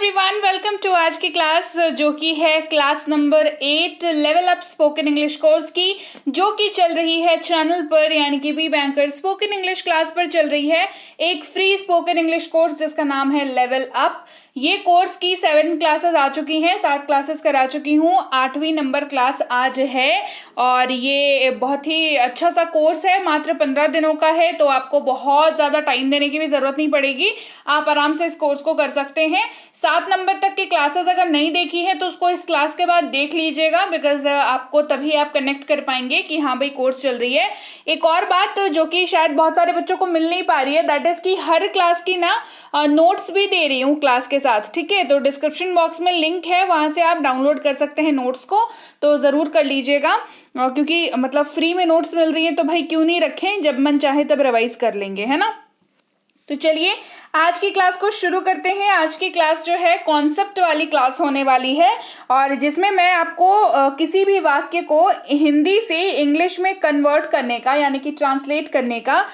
Everyone, welcome to आज की class जो कि है class number 8 level up spoken English course की, जो कि चल रही है चैनल पर यानी कि B Banker spoken English class पर चल रही है एक फ्री स्पोकन इंग्लिश कोर्स जिसका नाम है लेवल अप। ये कोर्स की 7 क्लासेस आ चुकी हैं, 7 क्लासेस करा चुकी हूँ, 8वीं नंबर क्लास आज है और ये बहुत ही अच्छा सा कोर्स है। मात्र 15 दिनों का है, तो आपको बहुत ज़्यादा टाइम देने की भी ज़रूरत नहीं पड़ेगी। आप आराम से इस कोर्स को कर सकते हैं। 7 नंबर तक की क्लासेस अगर नहीं देखी है तो उसको इस क्लास के बाद देख लीजिएगा, बिकॉज आपको तभी आप कनेक्ट कर पाएंगे कि हाँ भाई कोर्स चल रही है। एक और बात जो कि शायद बहुत सारे बच्चों को मिल नहीं पा रही है, दैट इज कि हर क्लास की ना नोट्स भी दे रही हूँ क्लास के साथ, ठीक है। तो डिस्क्रिप्शन बॉक्स में लिंक है, वहां से आप डाउनलोड कर सकते हैं नोट्स को, तो ज़रूर कर लीजिएगा। क्योंकि मतलब फ्री में नोट्स मिल रही है तो भाई क्यों नहीं रखें, जब मन चाहे तब रिवाइज कर लेंगे, है ना। तो चलिए आज की क्लास को शुरू करते हैं। आज की क्लास जो है कॉन्सेप्ट वाली क्लास होने वाली है और जिसमें मैं आपको किसी भी वाक्य को हिंदी से इंग्लिश में कन्वर्ट करने का यानी कि ट्रांसलेट करने का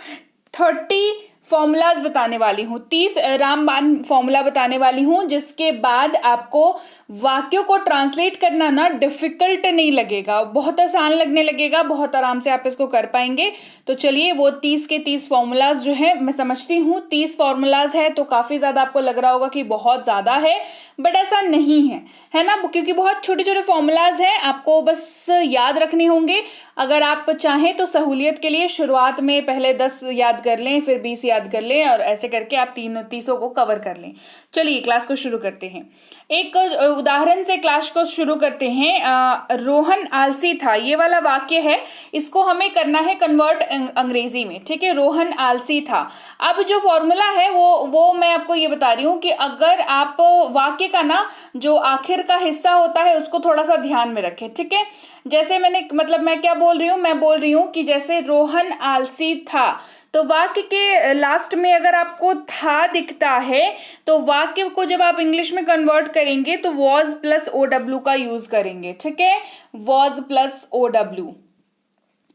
30 फॉर्मूलाज बताने वाली हूँ। 30 रामबाण फॉर्मूला बताने वाली हूँ, जिसके बाद आपको वाक्यों को ट्रांसलेट करना ना डिफिकल्ट नहीं लगेगा, बहुत आसान लगने लगेगा, बहुत आराम से आप इसको कर पाएंगे। तो चलिए वो 30 के 30 फॉर्मूलाज जो है, मैं समझती हूँ 30 फॉर्मूलाज है तो काफ़ी ज़्यादा आपको लग रहा होगा कि बहुत ज़्यादा है, बट ऐसा नहीं है ना, क्योंकि बहुत छोटे छोटे फॉर्मूलाज हैं, आपको बस याद रखने होंगे। अगर आप चाहें तो सहूलियत के लिए शुरुआत में पहले 10 याद कर लें, फिर 20 याद कर लें और ऐसे करके आप 30 को कवर कर लें। चलिए क्लास को शुरू करते हैं। एक उदाहरण से क्लास को शुरू करते हैं। रोहन आलसी था, ये वाला वाक्य है, इसको हमें करना है कन्वर्ट अंग्रेजी में, ठीक है। रोहन आलसी था। अब जो फॉर्मूला है वो मैं आपको ये बता रही हूँ कि अगर आप वाक्य का ना जो आखिर का हिस्सा होता है उसको थोड़ा सा ध्यान में रखें, ठीक है। जैसे मैं क्या बोल रही हूँ, मैं बोल रही हूँ कि जैसे रोहन आलसी था, तो वाक्य के लास्ट में अगर आपको था दिखता है तो वाक्य को जब आप इंग्लिश में कन्वर्ट करेंगे तो वॉज प्लस OW का यूज करेंगे, ठीक है। वॉज प्लस OW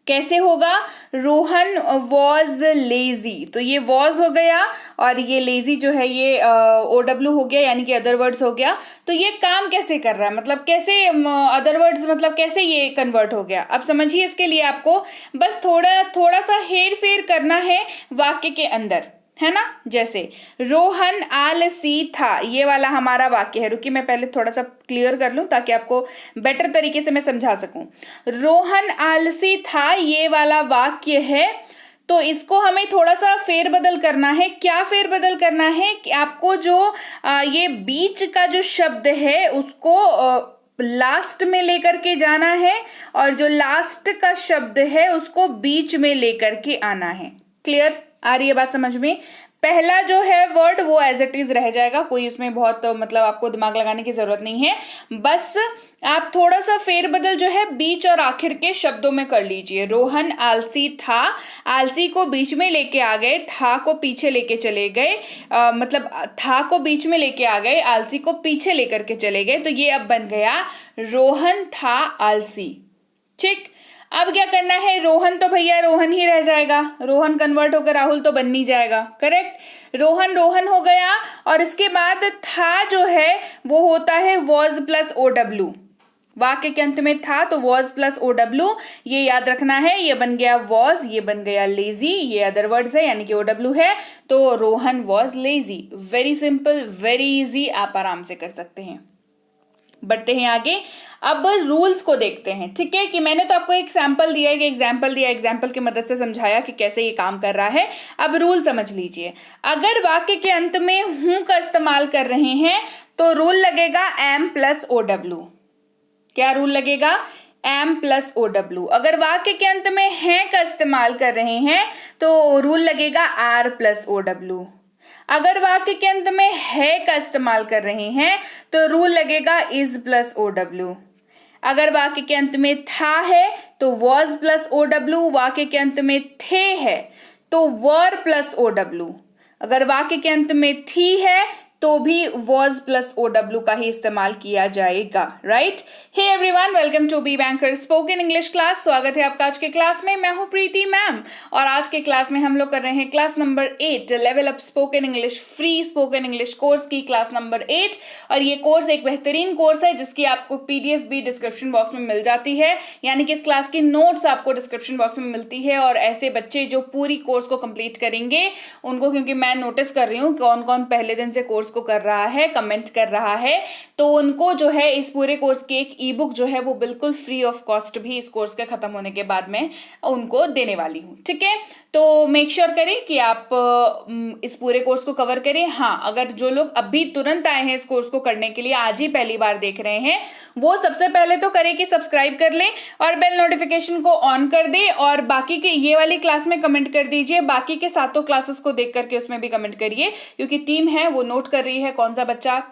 कैसे होगा? रोहन वॉज लेजी, तो ये वॉज हो गया और ये लेजी जो है ये OW हो गया, यानी कि अदर वर्ड्स हो गया। तो ये काम कैसे कर रहा है, मतलब कैसे अदर वर्ड्स, मतलब कैसे ये कन्वर्ट हो गया, अब समझिए। इसके लिए आपको बस थोड़ा सा हेर फेर करना है वाक्य के अंदर, है ना। जैसे रोहन आलसी था, ये वाला हमारा वाक्य है। रुकिए मैं पहले थोड़ा सा क्लियर कर लूं ताकि आपको बेटर तरीके से मैं समझा सकूं। रोहन आलसी था, ये वाला वाक्य है, तो इसको हमें थोड़ा सा फेरबदल करना है। क्या फेरबदल करना है कि आपको जो ये बीच का जो शब्द है उसको लास्ट में लेकर के जाना है और जो लास्ट का शब्द है उसको बीच में लेकर के आना है। क्लियर आ रही है बात समझ में? पहला जो है वर्ड वो एज इट इज रह जाएगा, कोई इसमें बहुत मतलब आपको दिमाग लगाने की जरूरत नहीं है। बस आप थोड़ा सा फेरबदल जो है बीच और आखिर के शब्दों में कर लीजिए। रोहन आलसी था, आलसी को बीच में लेके आ गए, था को पीछे लेके चले गए, मतलब था को बीच में लेके आ गए, आलसी को पीछे लेकर के चले गए, तो ये अब बन गया रोहन था आलसी, ठीक। अब क्या करना है, रोहन तो भैया रोहन ही रह जाएगा, रोहन कन्वर्ट होकर राहुल तो बन नहीं जाएगा, करेक्ट। रोहन रोहन हो गया और इसके बाद था जो है वो होता है वॉज प्लस OW। वाक्य के अंत में था तो वॉज प्लस OW, ये याद रखना है। ये बन गया वॉज, ये बन गया लेजी, ये अदर वर्ड्स है यानी कि OW है, तो Rohan was lazy. Very simple, very easy, आप आराम से कर सकते हैं। बढ़ते हैं आगे। अब रूल्स को देखते हैं, ठीक है। कि मैंने तो आपको एक सैंपल दिया, एक एग्जाम्पल दिया, एग्जाम्पल की मदद से समझाया कि कैसे ये काम कर रहा है। अब रूल समझ लीजिए। अगर वाक्य के अंत में हूं का इस्तेमाल कर रहे हैं तो रूल लगेगा M प्लस OW। क्या रूल लगेगा? M plus OW। अगर वाक्य के अंत में है का इस्तेमाल कर रहे हैं तो रूल लगेगा R प्लस OW। अगर वाक्य के अंत में है का इस्तेमाल कर रहे हैं तो रूल लगेगा इज प्लस OW। अगर वाक्य के अंत में था है तो वॉज प्लस OW। वाक्य के अंत में थे है तो वर प्लस OW। अगर वाक्य के अंत में थी है तो भी was प्लस OW का ही इस्तेमाल किया जाएगा, right. Hey everyone, welcome to B Banker spoken English class. स्वागत है आपका आज के क्लास में। मैं हूं प्रीति मैम और आज के क्लास में हम लोग कर रहे हैं class number 8 level up spoken English free spoken English course की क्लास नंबर 8। और ये कोर्स एक बेहतरीन कोर्स है जिसकी आपको PDF भी डिस्क्रिप्शन बॉक्स में मिल जाती है, यानी कि इस क्लास की नोट्स आपको डिस्क्रिप्शन बॉक्स में मिलती है। और ऐसे बच्चे जो पूरी कोर्स को कंप्लीट करेंगे उनको, क्योंकि मैं नोटिस कर रही हूँ कौन कौन पहले दिन से कोर्स को कर रहा है, कमेंट कर रहा है, तो उनको जो है इस पूरे कोर्स की एक ई बुक जो है वो बिल्कुल फ्री ऑफ कॉस्ट भी इस कोर्स के खत्म होने के बाद में उनको देने वाली हूँ, ठीक है। तो मेक श्योर करें कि आप इस पूरे कोर्स को कवर करें। हाँ, अगर जो लोग अभी तुरंत आए हैं इस कोर्स को करने के लिए, आज ही पहली बार देख रहे हैं, वो सबसे पहले तो करें कि सब्सक्राइब कर लें और बेल नोटिफिकेशन को ऑन कर दें। और बाकी के ये वाली क्लास में कमेंट कर दीजिए, बाकी के सातों क्लासेस को देख करके उसमें भी कमेंट करिए, क्योंकि टीम है वो नोट कर रही है कौन सा बच्चा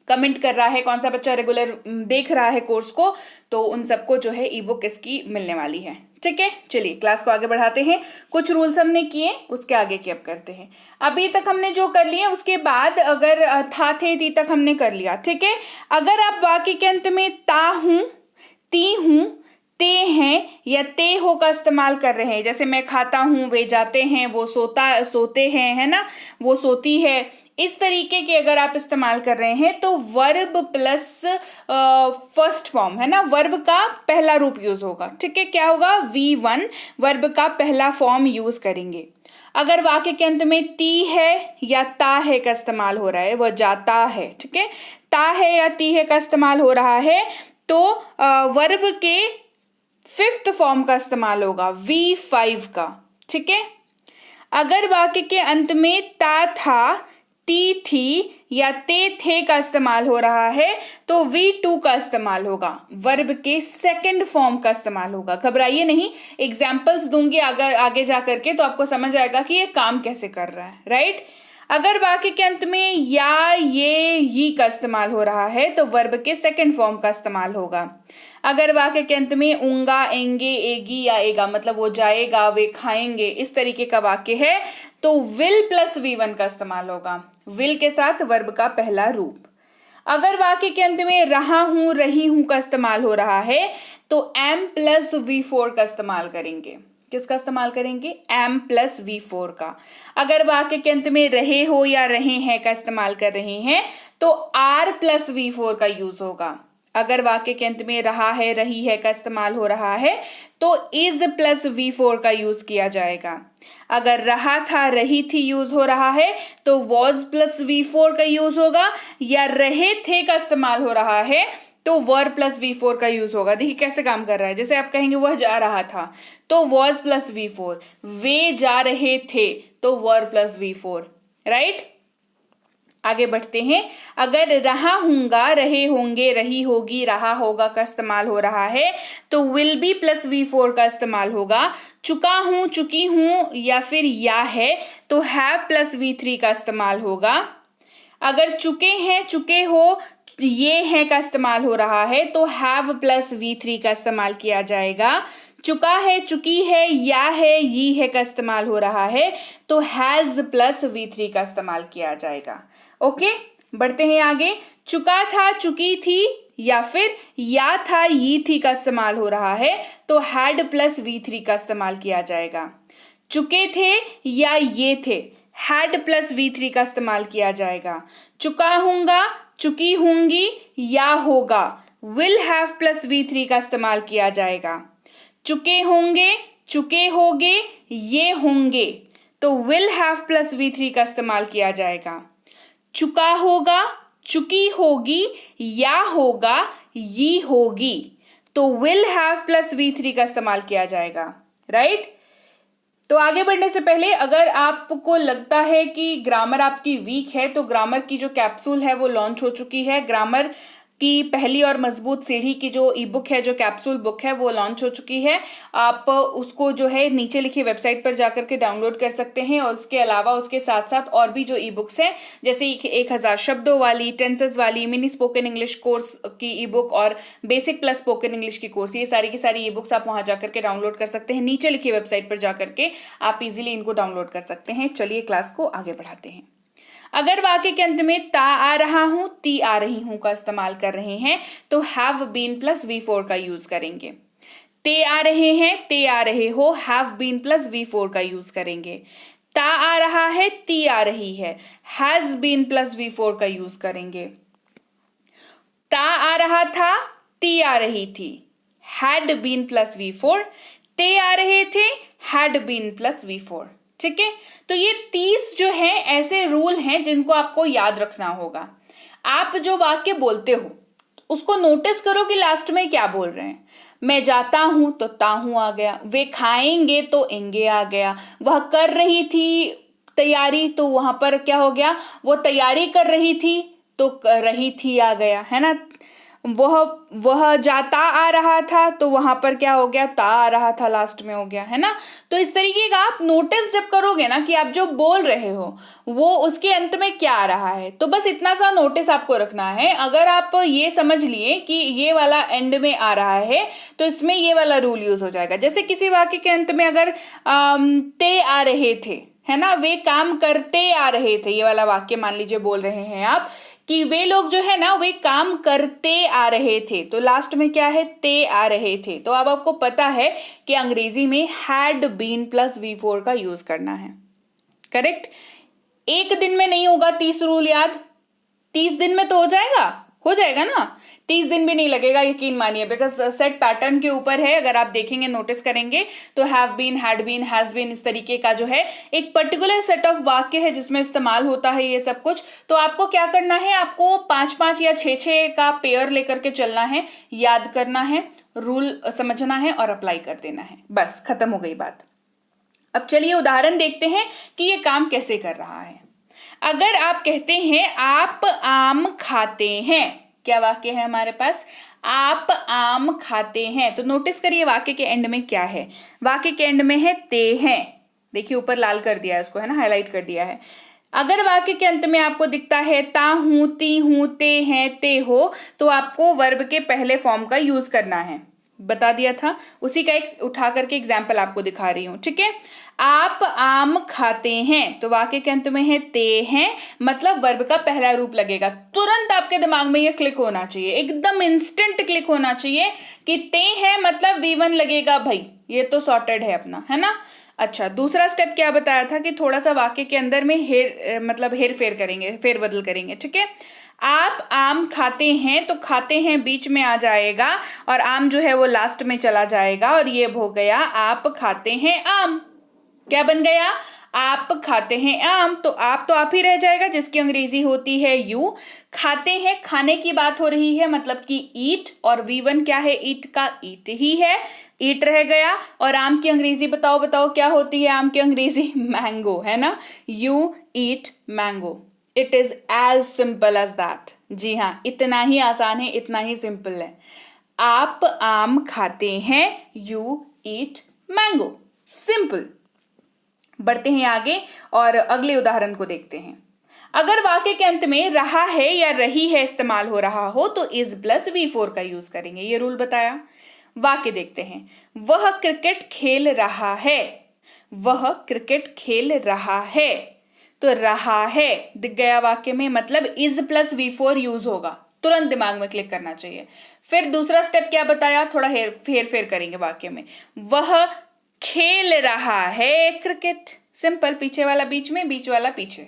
कमेंट कर रहा है, कौन सा बच्चा रेगुलर देख रहा है कोर्स को, तो उन सबको जो है ई बुक इसकी मिलने वाली है, ठीक है। चलिए क्लास को आगे बढ़ाते हैं। कुछ रूल्स हमने किए, उसके आगे की अब करते हैं। अभी तक हमने जो कर लिया उसके बाद अगर था थे ती तक हमने कर लिया, ठीक है। अगर आप वाक्य के अंत में ता हूं, ती हूं, ते हैं या ते हो का इस्तेमाल कर रहे हैं, जैसे मैं खाता हूं, वे जाते हैं, वो सोते हैं, है ना, वो सोती है, इस तरीके के अगर आप इस्तेमाल कर रहे हैं तो वर्ब प्लस फर्स्ट फॉर्म, है ना, वर्ब का पहला रूप यूज होगा, ठीक है। क्या होगा? V1 वर्ब का पहला फॉर्म यूज करेंगे। अगर वाक्य के अंत में ती है या ता है का इस्तेमाल हो रहा है, वह जाता है, ठीक है, ता है या ती है का इस्तेमाल हो रहा है, तो वर्ब के फिफ्थ फॉर्म का इस्तेमाल होगा, V5 का, ठीक है। अगर वाक्य के अंत में ता था, ती थी या ते थे का इस्तेमाल हो रहा है तो V2 का इस्तेमाल होगा, वर्ब के सेकंड फॉर्म का इस्तेमाल होगा। घबराइए नहीं, एग्जाम्पल्स दूंगी आगे जा करके तो आपको समझ आएगा कि ये काम कैसे कर रहा है, राइट। अगर वाक्य के अंत में या ये का इस्तेमाल हो रहा है तो वर्ब के सेकंड फॉर्म का इस्तेमाल होगा। अगर वाक्य के अंत में ऊंगा, एंगे, एगी या एगा, मतलब वो जाएगा, वे खाएंगे, इस तरीके का वाक्य है तो विल प्लस V1 का इस्तेमाल होगा, विल के साथ वर्ब का पहला रूप। अगर वाक्य के अंत में रहा हूं, रही हूं का इस्तेमाल हो रहा है तो M प्लस V4 का इस्तेमाल करेंगे। किसका इस्तेमाल करेंगे? M प्लस V4 का। अगर वाक्य के अंत में रहे हो या रहे हैं का इस्तेमाल कर रहे हैं तो R प्लस V4 का यूज होगा। अगर वाक्य के अंत में रहा है, रही है का इस्तेमाल हो रहा है तो इज प्लस V4 का यूज किया जाएगा। अगर रहा था, रही थी यूज हो रहा है तो was प्लस V4 का यूज होगा, या रहे थे का इस्तेमाल हो रहा है तो वर प्लस V4 का यूज होगा। देखिए कैसे काम कर रहा है, जैसे आप कहेंगे वह जा रहा था तो was प्लस V4, वे जा रहे थे तो वर प्लस V4, राइट। आगे बढ़ते हैं। अगर रहा हूंगा, रहे होंगे, रही होगी, रहा होगा का इस्तेमाल हो रहा है तो विल बी प्लस V4 का इस्तेमाल होगा। चुका हूं, चुकी हूं या फिर या है तो हैव प्लस V3 का इस्तेमाल होगा। अगर चुके हैं, चुके हो, ये है का इस्तेमाल हो रहा है तो हैव प्लस V3 का इस्तेमाल किया जाएगा। चुका है, चुकी है, या है, ये है का इस्तेमाल हो रहा है तो हैज प्लस V3 का इस्तेमाल किया जाएगा। ओके, बढ़ते हैं आगे। चुका था, चुकी थी या फिर या था, ये थी का इस्तेमाल हो रहा है तो हैड प्लस V3 का इस्तेमाल किया जाएगा। चुके थे या ये थे, हैड प्लस V3 का इस्तेमाल किया जाएगा। चुका हूंगा, चुकी होंगी या होगा, विल हैव प्लस V3 का इस्तेमाल किया जाएगा। चुके होंगे, चुके होगे, ये होंगे तो विल हैव प्लस V3 का इस्तेमाल किया जाएगा। चुका होगा, चुकी होगी या होगा, ये होगी तो विल हैव प्लस V3 का इस्तेमाल किया जाएगा, राइट। तो आगे बढ़ने से पहले अगर आपको लगता है कि ग्रामर आपकी वीक है तो ग्रामर की जो कैप्सूल है वो लॉन्च हो चुकी है। ग्रामर की पहली और मजबूत सीढ़ी की जो ई बुक है, जो कैप्सूल बुक है, वो लॉन्च हो चुकी है। आप उसको जो है नीचे लिखी वेबसाइट पर जाकर के डाउनलोड कर सकते हैं। और उसके अलावा उसके साथ साथ और भी जो ई बुक्स हैं, जैसे 1000 शब्दों वाली, टेंसेस वाली, मिनी स्पोकन इंग्लिश कोर्स की ई बुक और बेसिक प्लस स्पोकन इंग्लिश की कोर्स, ये सारी की सारी ई बुक्स आप वहां जाकर के डाउनलोड कर सकते हैं। नीचे लिखी वेबसाइट पर जाकर के आप इजीली इनको डाउनलोड कर सकते हैं। चलिए क्लास को आगे बढ़ाते हैं। अगर वाक्य के अंत में ता आ रहा हूं, ती आ रही हूं का इस्तेमाल कर रहे हैं तो हैव बीन प्लस V4 का यूज करेंगे। ते आ रहे हैं, ते आ रहे हो, हैव बीन प्लस V4 का यूज करेंगे। ता आ रहा है, ती आ रही है, हैज बीन प्लस V4 का यूज करेंगे। ता आ रहा था, ती आ रही थी, हैड बीन प्लस V4। ते आ रहे थे, हैड बीन प्लस V4। ठीक है, तो ये 30 जो है ऐसे रूल हैं जिनको आपको याद रखना होगा। आप जो वाक्य बोलते हो उसको नोटिस करो कि लास्ट में क्या बोल रहे हैं। मैं जाता हूं तो ताहू आ गया, वे खाएंगे तो एंगे आ गया, वह कर रही थी तैयारी तो वहां पर क्या हो गया, वो तैयारी कर रही थी तो कर रही थी आ गया, है ना। वह जाता आ रहा था तो वहां पर क्या हो गया, ता आ रहा था लास्ट में हो गया, है ना। तो इस तरीके का आप नोटिस जब करोगे ना कि आप जो बोल रहे हो वो उसके अंत में क्या आ रहा है, तो बस इतना सा नोटिस आपको रखना है। अगर आप ये समझ लिए कि ये वाला एंड में आ रहा है तो इसमें ये वाला रूल यूज हो जाएगा। जैसे किसी वाक्य के अंत में अगर ते आ रहे थे, है ना, वे काम करते आ रहे थे, ये वाला वाक्य मान लीजिए बोल रहे हैं आप कि वे लोग जो है ना वे काम करते आ रहे थे, तो लास्ट में क्या है, ते आ रहे थे। तो अब आपको पता है कि अंग्रेजी में हैड बीन प्लस V4 का यूज करना है। करेक्ट। एक दिन में नहीं होगा 30 रूल याद, 30 दिन में तो हो जाएगा ना, 30 दिन भी नहीं लगेगा, यकीन मानिए, बिकॉज सेट पैटर्न के ऊपर है। अगर आप देखेंगे, नोटिस करेंगे तो have been, had been, has been, इस तरीके का जो है एक पर्टिकुलर सेट ऑफ वाक्य है जिसमें इस्तेमाल होता है ये सब कुछ। तो आपको क्या करना है, आपको 5-5 या 6-6 का पेयर लेकर के चलना है, याद करना है, रूल समझना है और अप्लाई कर देना है, बस खत्म हो गई बात। अब चलिए उदाहरण देखते हैं कि ये काम कैसे कर रहा है। अगर आप कहते हैं आप आम खाते हैं, क्या वाक्य है हमारे पास, आप आम खाते हैं, तो नोटिस करिए वाक्य के एंड में क्या है, वाक्य के एंड में है ते हैं। देखिए ऊपर लाल कर दिया है उसको, है ना, हाईलाइट कर दिया है। अगर वाक्य के अंत में आपको दिखता है ता हूं, ती हूं, ते हैं, ते हो, तो आपको वर्ब के पहले फॉर्म का यूज करना है, बता दिया था। उसी का एक उठा करके एग्जाम्पल आपको दिखा रही हूं। ठीक है, आप आम खाते हैं, तो वाक्य के अंत में है ते हैं, मतलब वर्ब का पहला रूप लगेगा। तुरंत आपके दिमाग में ये क्लिक होना चाहिए, एकदम इंस्टेंट क्लिक होना चाहिए कि ते हैं मतलब V1 लगेगा भाई, ये तो सॉर्टेड है अपना, है ना। अच्छा, दूसरा स्टेप क्या बताया था कि थोड़ा सा वाक्य के अंदर में हेर फेर करेंगे, फेर बदल करेंगे। ठीक है, आप आम खाते हैं, तो खाते हैं बीच में आ जाएगा और आम जो है वो लास्ट में चला जाएगा और ये हो गया आप खाते हैं आम। क्या बन गया, आप खाते हैं आम, तो आप ही रह जाएगा जिसकी अंग्रेजी होती है यू। खाते हैं, खाने की बात हो रही है, मतलब कि ईट, और V1 क्या है, ईट का, ईट ही है, ईट रह गया। और आम की अंग्रेजी बताओ क्या होती है, आम की अंग्रेजी मैंगो, है ना, you eat mango. It is as simple as that. जी हाँ, इतना ही आसान है, इतना ही सिंपल है। आप आम खाते हैं, यू ईट मैंगो, सिंपल। बढ़ते हैं आगे और अगले उदाहरण को देखते हैं। अगर वाक्य के अंत में रहा है या रही है इस्तेमाल हो रहा हो तो इज प्लस V4 का यूज करेंगे, ये रूल बताया। वाक्य देखते हैं, वह क्रिकेट खेल रहा है, वह क्रिकेट खेल रहा है, तो रहा है दिख गया वाक्य में, मतलब इज प्लस V4 यूज होगा, तुरंत दिमाग में क्लिक करना चाहिए। फिर दूसरा स्टेप क्या बताया, थोड़ा हेर फेर करेंगे वाक्य में, वह खेल रहा है क्रिकेट, सिंपल, पीछे वाला बीच में, बीच वाला पीछे,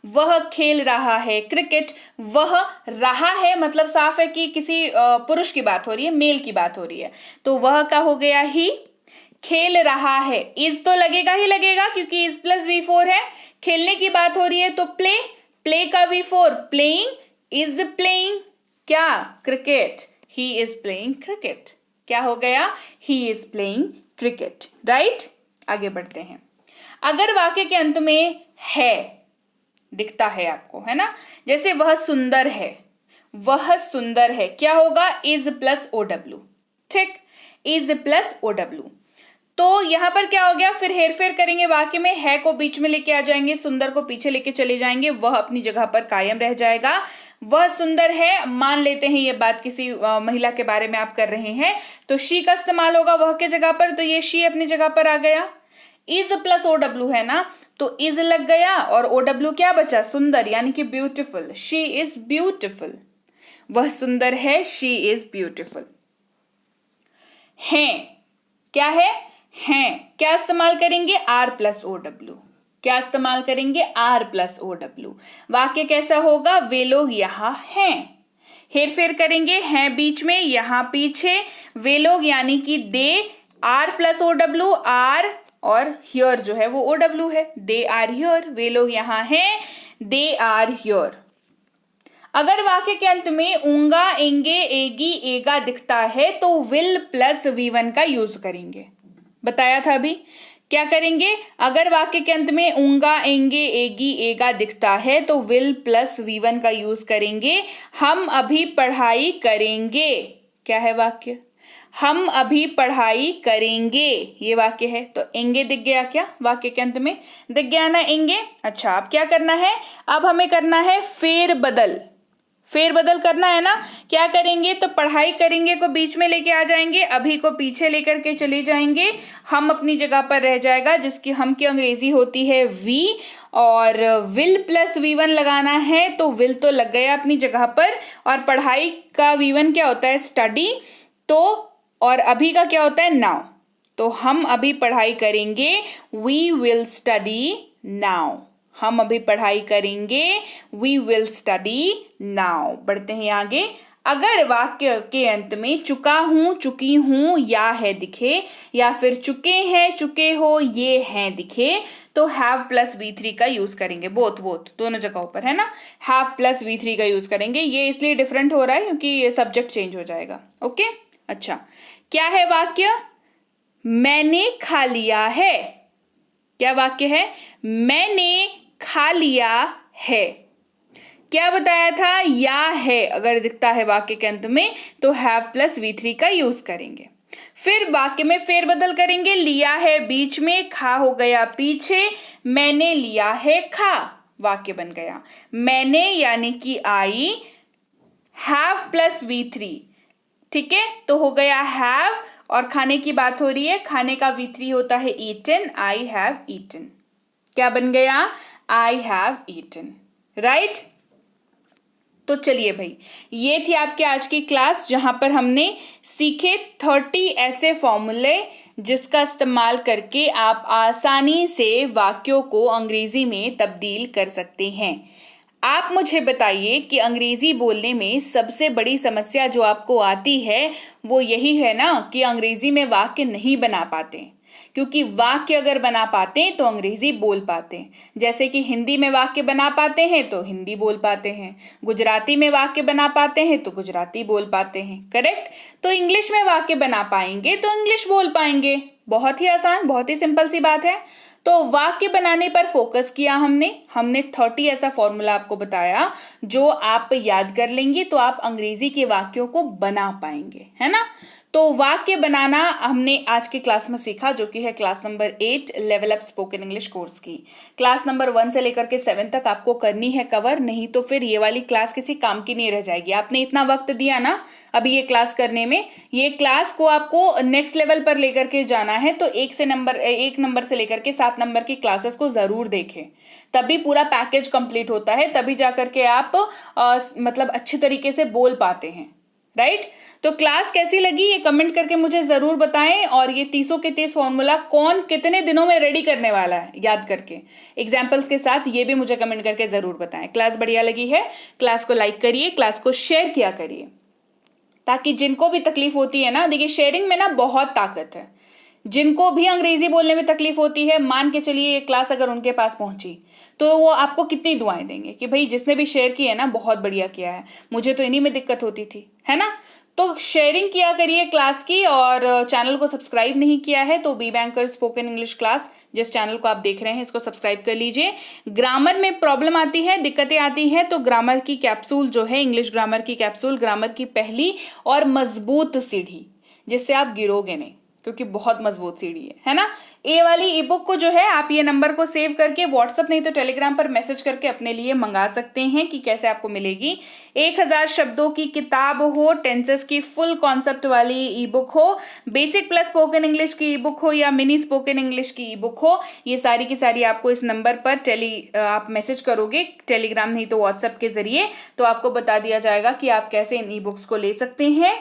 वह खेल रहा है क्रिकेट। वह रहा है मतलब साफ है कि किसी पुरुष की बात हो रही है, मेल की बात हो रही है, तो वह का हो गया ही। खेल रहा है, इज तो लगेगा ही लगेगा क्योंकि इज प्लस V4 है। खेलने की बात हो रही है तो प्ले, प्ले का V4, प्लेइंग, इज प्लेइंग क्या, cricket, he is playing cricket, क्या हो गया, he is playing cricket, right. आगे बढ़ते हैं। अगर वाक्य के अंत में है दिखता है आपको, है ना, जैसे वह सुंदर है, वह सुंदर है, क्या होगा, इज प्लस OW। ठीक, इज प्लस OW। तो यहां पर क्या हो गया, फिर हेर फेर करेंगे, वाक्य में है को बीच में लेके आ जाएंगे, सुंदर को पीछे लेके चले जाएंगे, वह अपनी जगह पर कायम रह जाएगा। वह सुंदर है, मान लेते हैं ये बात किसी महिला के बारे में आप कर रहे हैं, तो शी का इस्तेमाल होगा वह के जगह पर, तो ये शी अपनी जगह पर आ गया। इज प्लस OW है ना, तो इज लग गया और OW क्या बचा, सुंदर, यानी कि ब्यूटिफुल। शी इज ब्यूटिफुल, वह सुंदर है, शी इज ब्यूटिफुल। हैं, क्या है, हैं, क्या इस्तेमाल करेंगे, आर प्लस OW। क्या इस्तेमाल करेंगे, आर प्लस OW। वाक्य कैसा होगा, वे लोग यहाँ हैं। हेर फेर करेंगे, हैं बीच में, यहाँ पीछे, वे लोग यानी कि दे, आर प्लस OW, आर और हियर जो है वो OW है, दे आर हियर, वे लोग यहाँ हैं, दे आर हियर। अगर वाक्य के अंत में ऊंगा, एंगे, एगी, एगा दिखता है तो विल प्लस V1 का यूज करेंगे। बताया था अभी, क्या करेंगे, अगर वाक्य के अंत में ऊंगा, एंगे, एगी, एगा दिखता है तो विल प्लस V1 का यूज करेंगे। हम अभी पढ़ाई करेंगे, क्या है वाक्य, हम अभी पढ़ाई करेंगे, ये वाक्य है। तो एंगे दिख गया क्या, वाक्य के अंत में दिख गया ना एंगे। अच्छा, अब क्या करना है, अब हमें करना है फेर बदल। फेर बदल करना है ना, क्या करेंगे, तो पढ़ाई करेंगे को बीच में लेके आ जाएंगे, अभी को पीछे लेकर के चले जाएंगे, हम अपनी जगह पर रह जाएगा, जिसकी हम की अंग्रेजी होती है वी, और विल प्लस V1 लगाना है तो विल तो लग गया अपनी जगह पर, और पढ़ाई का V1 क्या होता है, स्टडी, तो और अभी का क्या होता है, नाउ। तो हम अभी पढ़ाई करेंगे, वी विल स्टडी नाउ। हम अभी पढ़ाई करेंगे, वी विल स्टडी नाउ। बढ़ते हैं आगे। अगर वाक्य के अंत में चुका हूं, चुकी हूं, या है दिखे, या फिर चुके हैं, चुके हो, ये हैं दिखे, तो हैव प्लस V3 का यूज करेंगे। बोथ दोनों जगहों पर है ना, हैव प्लस V3 का यूज करेंगे। ये इसलिए डिफरेंट हो रहा है क्योंकि ये सब्जेक्ट चेंज हो जाएगा। ओके, अच्छा, क्या है वाक्य, मैंने खा लिया है। क्या वाक्य है, मैंने खा लिया है। क्या बताया था, या है अगर दिखता है वाक्य के अंत में तो हैव प्लस V3 का यूज करेंगे। फिर वाक्य में फेरबदल करेंगे, लिया है बीच में, खा हो गया पीछे, मैंने लिया है खा, वाक्य बन गया मैंने यानी कि आई, हैव प्लस V3, ठीक है, तो हो गया हैव, और खाने की बात हो रही है, खाने का V3 होता है ईटन, आई हैव ईटन। क्या बन गया, आई हैव ईटन, राइट। तो चलिए भाई, ये थी आपके आज की क्लास जहां पर हमने सीखे 30 ऐसे फॉर्मूले जिसका इस्तेमाल करके आप आसानी से वाक्यों को अंग्रेजी में तब्दील कर सकते हैं। आप मुझे बताइए कि अंग्रेजी बोलने में सबसे बड़ी समस्या जो आपको आती है वो यही है ना कि अंग्रेजी में वाक्य नहीं बना पाते, क्योंकि वाक्य अगर बना पाते तो अंग्रेजी बोल पाते। जैसे कि हिंदी में वाक्य बना पाते हैं तो हिंदी बोल पाते हैं, गुजराती में वाक्य बना पाते हैं तो गुजराती बोल पाते हैं, करेक्ट। तो इंग्लिश में वाक्य बना पाएंगे तो इंग्लिश बोल पाएंगे। बहुत ही आसान, बहुत ही सिंपल सी बात है। तो वाक्य बनाने पर फोकस किया हमने 30 ऐसा फॉर्मूला आपको बताया जो आप याद कर लेंगे तो आप अंग्रेजी के वाक्यों को बना पाएंगे, है ना। तो वाक्य बनाना हमने आज की क्लास में सीखा, जो कि है class number 8 level up spoken English course की। क्लास नंबर 1 से लेकर के 7 तक आपको करनी है कवर, नहीं तो फिर ये वाली क्लास किसी काम की नहीं रह जाएगी। आपने इतना वक्त दिया ना अभी ये क्लास करने में, ये क्लास को आपको नेक्स्ट लेवल पर लेकर के जाना है, तो 1 नंबर से लेकर के 7 नंबर की क्लासेस को जरूर देखें, तभी पूरा पैकेज कंप्लीट होता है, तभी जाकर के आप मतलब अच्छे तरीके से बोल पाते हैं, राइट। तो क्लास कैसी लगी ये कमेंट करके मुझे जरूर बताएं, और ये 30 के 30 फॉर्मूला कौन कितने दिनों में रेडी करने वाला है याद करके एग्जाम्पल्स के साथ, ये भी मुझे कमेंट करके जरूर बताएं। क्लास बढ़िया लगी है, क्लास को लाइक करिए, क्लास को शेयर किया करिए, ताकि जिनको भी तकलीफ होती है ना, देखिए शेयरिंग में ना बहुत ताकत है। जिनको भी अंग्रेजी बोलने में तकलीफ होती है, मान के चलिए ये क्लास अगर उनके पास पहुंची तो वो आपको कितनी दुआएं देंगे कि भाई जिसने भी शेयर किया है ना बहुत बढ़िया किया है, मुझे तो इन्हीं में दिक्कत होती थी, है ना। तो शेयरिंग किया करिए क्लास की, और चैनल को सब्सक्राइब नहीं किया है तो B Banker spoken English class जिस चैनल को आप देख रहे हैं इसको सब्सक्राइब कर लीजिए। ग्रामर में प्रॉब्लम आती है, दिक्कतें आती हैं, तो ग्रामर की कैप्सूल जो है, इंग्लिश ग्रामर की कैप्सूल, ग्रामर की पहली और मजबूत सीढ़ी जिससे आप गिरोगे नहीं, क्योंकि बहुत मजबूत सीडी है ना। ए वाली ई बुक को जो है आप ये नंबर को सेव करके व्हाट्सएप नहीं तो टेलीग्राम पर मैसेज करके अपने लिए मंगा सकते हैं कि कैसे आपको मिलेगी। 1000 शब्दों की किताब हो, टेंसेस की फुल कॉन्सेप्ट वाली ई बुक हो, बेसिक प्लस स्पोकन इंग्लिश की ई बुक हो या मिनी स्पोकन इंग्लिश की ई बुक हो, ये सारी की सारी आपको इस नंबर पर आप मैसेज करोगे टेलीग्राम नहीं तो व्हाट्सएप के जरिए, तो आपको बता दिया जाएगा कि आप कैसे इन ई बुक्स को ले सकते हैं।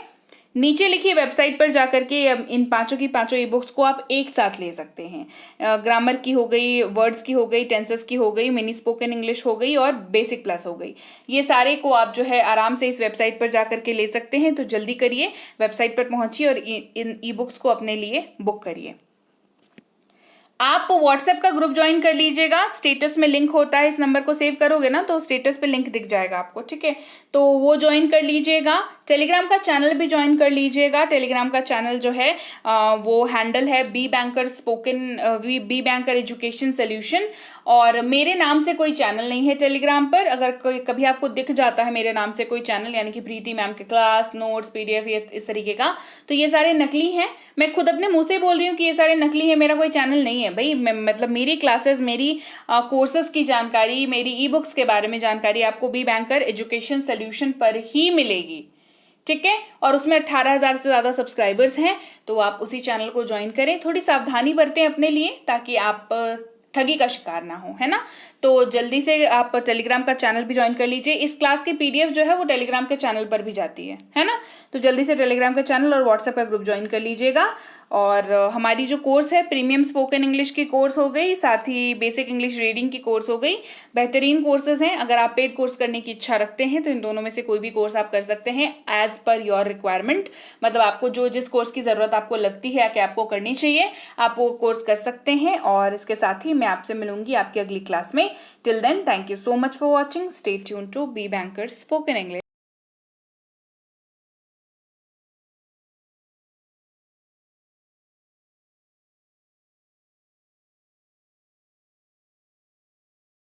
नीचे लिखी वेबसाइट पर जाकर के इन पांचों की पांचों ई बुक्स को आप एक साथ ले सकते हैं। ग्रामर की हो गई, वर्ड्स की हो गई, टेंसेस की हो गई, मिनी स्पोकन इंग्लिश हो गई और बेसिक प्लस हो गई। ये सारे को आप जो है आराम से इस वेबसाइट पर जाकर के ले सकते हैं। तो जल्दी करिए, वेबसाइट पर पहुंचिए और इन ई बुक्स को अपने लिए बुक करिए। आप व्हाट्सएप का ग्रुप ज्वाइन कर लीजिएगा, स्टेटस में लिंक होता है, इस नंबर को सेव करोगे ना तो स्टेटस पे लिंक दिख जाएगा आपको, ठीक है, तो वो ज्वाइन कर लीजिएगा। टेलीग्राम का चैनल भी ज्वाइन कर लीजिएगा। टेलीग्राम का चैनल जो है वो हैंडल है बी बैंकर एजुकेशन सोल्यूशन, और मेरे नाम से कोई चैनल नहीं है टेलीग्राम पर। अगर कोई कभी आपको दिख जाता है मेरे नाम से कोई चैनल, यानी कि प्रीति मैम के क्लास नोट्स PDF ये इस तरीके का, तो ये सारे नकली हैं। मैं खुद अपने मुंह से बोल रही हूँ कि ये सारे नकली है, मेरा कोई चैनल नहीं है भाई। मतलब मेरी क्लासेस, मेरी कोर्सेज की जानकारी, मेरी ई बुक्स के बारे में जानकारी आपको बी बैंकर एजुकेशन सोल्यूशन पर ही मिलेगी, ठीक है। और उसमें 18,000 से ज्यादा सब्सक्राइबर्स हैं, तो आप उसी चैनल को ज्वाइन करें। थोड़ी सावधानी बरतें अपने लिए ताकि आप ठगी का शिकार ना हो, है ना। तो जल्दी से आप टेलीग्राम का चैनल भी ज्वाइन कर लीजिए। इस क्लास की PDF जो है वो टेलीग्राम के चैनल पर भी जाती है ना। तो जल्दी से टेलीग्राम का चैनल और व्हाट्सएप का ग्रुप ज्वाइन कर लीजिएगा। और हमारी जो कोर्स है प्रीमियम स्पोकन इंग्लिश की कोर्स हो गई, साथ ही बेसिक इंग्लिश रीडिंग की कोर्स हो गई, बेहतरीन कोर्सेज हैं। अगर आप पेड कोर्स करने की इच्छा रखते हैं तो इन दोनों में से कोई भी कोर्स आप कर सकते हैं एज पर योर रिक्वायरमेंट। मतलब आपको जो जिस कोर्स की जरूरत आपको लगती है कि आपको करनी चाहिए, आप वो कोर्स कर सकते हैं। और इसके साथ ही मैं आपसे मिलूंगी आपकी अगली क्लास में। Till then, thank you so much for watching. Stay tuned to B Banker spoken English.